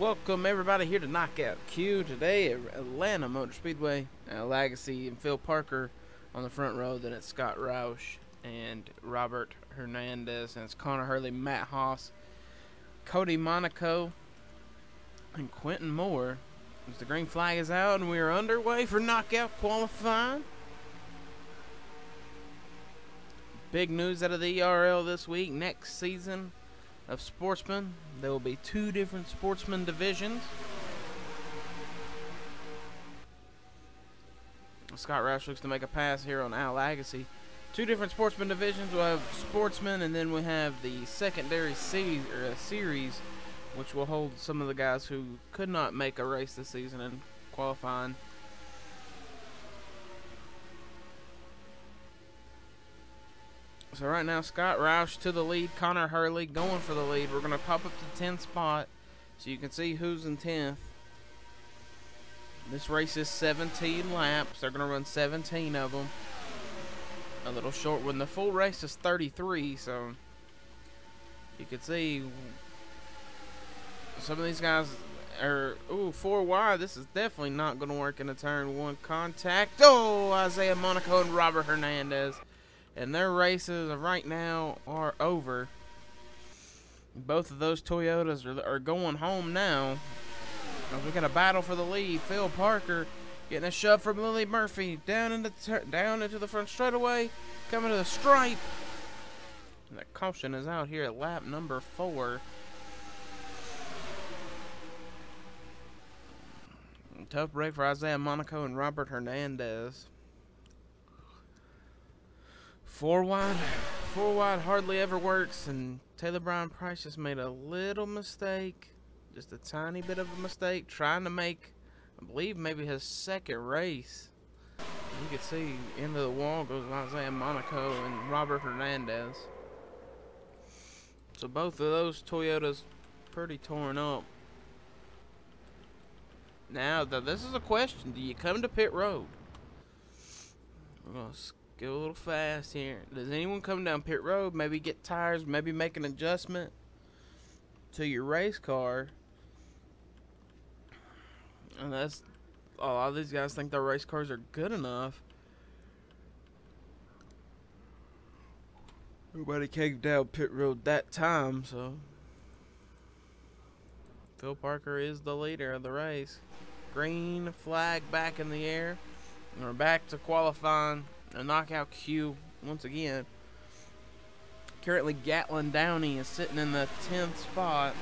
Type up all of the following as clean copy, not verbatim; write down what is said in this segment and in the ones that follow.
Welcome everybody here to Knockout Q today at Atlanta Motor Speedway. Legacy and Phil Parker on the front row. Then it's Scott Roush and Robert Hernandez, and it's Connor Hurley, Matt Haas, Cody Monaco, and Quentin Moore. As the green flag is out and we are underway for knockout qualifying. Big news out of the ERL this week. Next season of Sportsman, there will be 2 different Sportsman divisions. Scott Roush looks to make a pass here on Al Legacy. 2 different Sportsman divisions. We'll have Sportsman, and then we have the secondary series, which will hold some of the guys who could not make a race this season in qualifying. So right now, Scott Roush to the lead. Connor Hurley going for the lead. We're going to pop up to 10th spot so you can see who's in 10th. This race is 17 laps. They're going to run 17 of them. A little short one. The full race is 33, so you can see some of these guys are, 4 wide. This is definitely not going to work in a turn 1 contact. Isaiah Monaco and Robert Hernandez. And their races right now are over. Both of those Toyotas are going home now. We got a battle for the lead. Phil Parker getting a shove from Lily Murphy down into the front straightaway, coming to the stripe. And that caution is out here at lap number 4. Tough break for Isaiah Monaco and Robert Hernandez. 4 wide hardly ever works, and Taylor Brian Price just made a little mistake, just a tiny bit of a mistake, trying to make, I believe, maybe his second race. You can see into the wall goes Isaiah Monaco and Robert Hernandez. So both of those Toyotas pretty torn up. Now, this is a question. Do you come to pit road? We're going to go a little fast here. Does anyone come down pit road, maybe get tires, maybe make an adjustment to your race car? And that's a lot of these guys think their race cars are good enough. Nobody came down pit road that time, so Phil Parker is the leader of the race. Green flag back in the air. And we're back to qualifying. A knockout queue once again. Currently, Gatlin Downey is sitting in the 10th spot.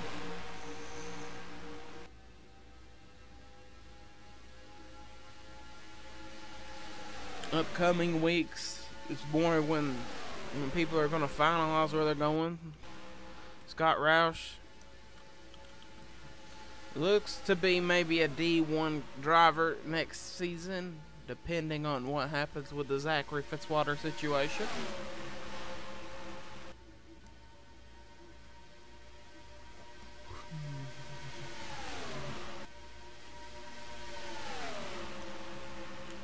Upcoming weeks, it's more when people are going to finalize where they're going. Scott Roush looks to be maybe a D1 driver next season, depending on what happens with the Zachary Fitzwater situation.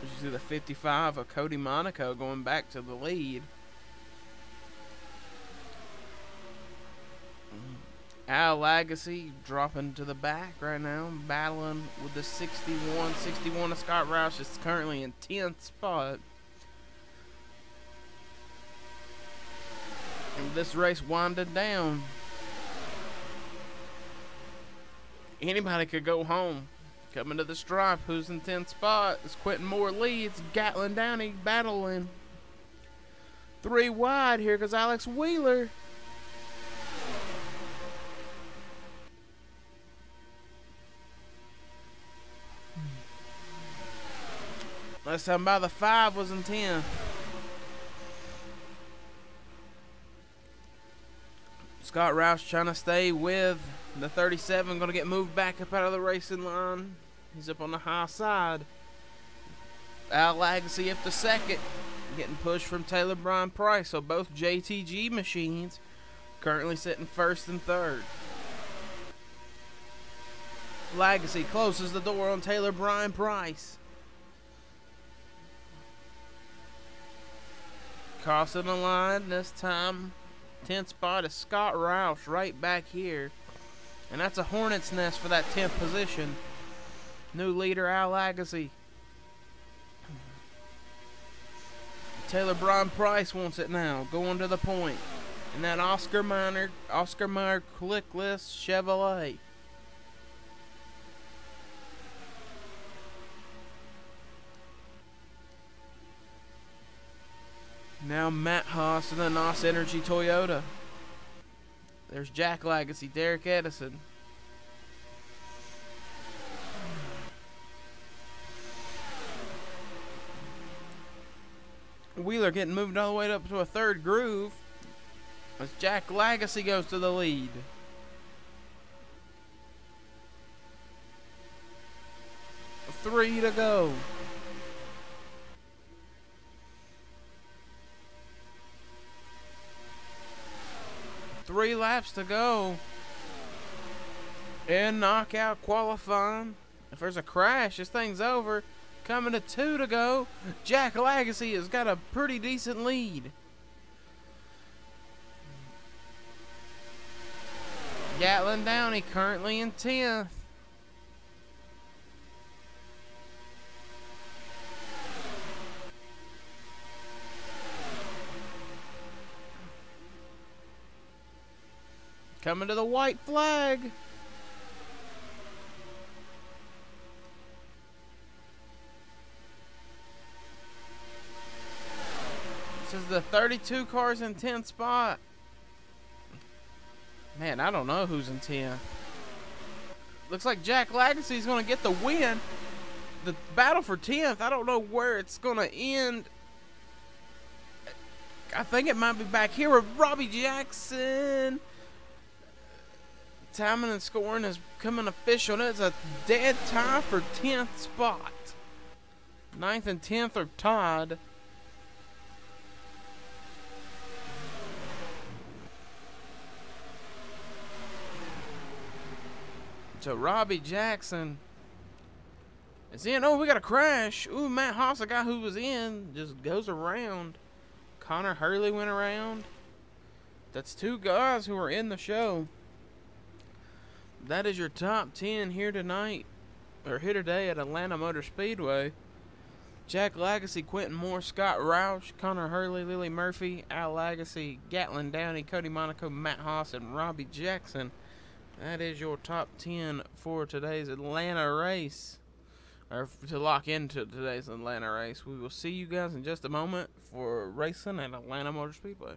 You see the 55 of Cody Monaco going back to the lead. Al Legacy dropping to the back right now, battling with the 61 of Scott Roush. Is currently in 10th spot. And this race winded down. Anybody could go home. Coming to the stripe, who's in 10th spot? As Quentin Moore leads, Gatlin Downey battling. 3 wide here because Alex Wheeler. Last time by the 5 was in 10. Scott Roush trying to stay with the 37. Going to get moved back up out of the racing line. He's up on the high side. Al Legacy up to 2nd. Getting pushed from Taylor Brian Price. So both JTG machines currently sitting 1st and 3rd. Legacy closes the door on Taylor Brian Price. Crossing the line this time. 10th spot is Scott Roush right back here. And that's a hornet's nest for that 10th position. New leader, Al Agassi. Taylor Brian Price wants it now, going to the point. And that Oscar Mayer Clickless Chevrolet. Now Matt Haas and the NOS Energy Toyota. There's Jack Legacy, Derek Edison. Wheeler getting moved all the way up to a third groove as Jack Legacy goes to the lead. Three to go. Three laps to go. And knockout qualifying. If there's a crash, this thing's over. Coming to 2 to go. Jack Legacy has got a pretty decent lead. Gatlin Downey currently in 10th. Coming to the white flag. This is the 32 cars in 10th spot. Man, I don't know who's in 10th. Looks like Jack Legacy's going to get the win. The battle for 10th, I don't know where it's going to end. I think it might be back here with Robbie Jackson. Timing and scoring is coming official. It's a dead tie for 10th spot. 9th and 10th are tied. So Robbie Jackson is in. Oh, we got a crash. Ooh, Matt Haas, the guy who was in, just goes around. Connor Hurley went around. That's 2 guys who are in the show. That is your top 10 here tonight, or here today at Atlanta Motor Speedway. Jack Legacy, Quentin Moore, Scott Roush, Connor Hurley, Lily Murphy, Al Legacy, Gatlin Downey, Cody Monaco, Matt Haas, and Robbie Jackson. That is your top 10 for today's Atlanta race, or to lock into today's Atlanta race. We will see you guys in just a moment for racing at Atlanta Motor Speedway.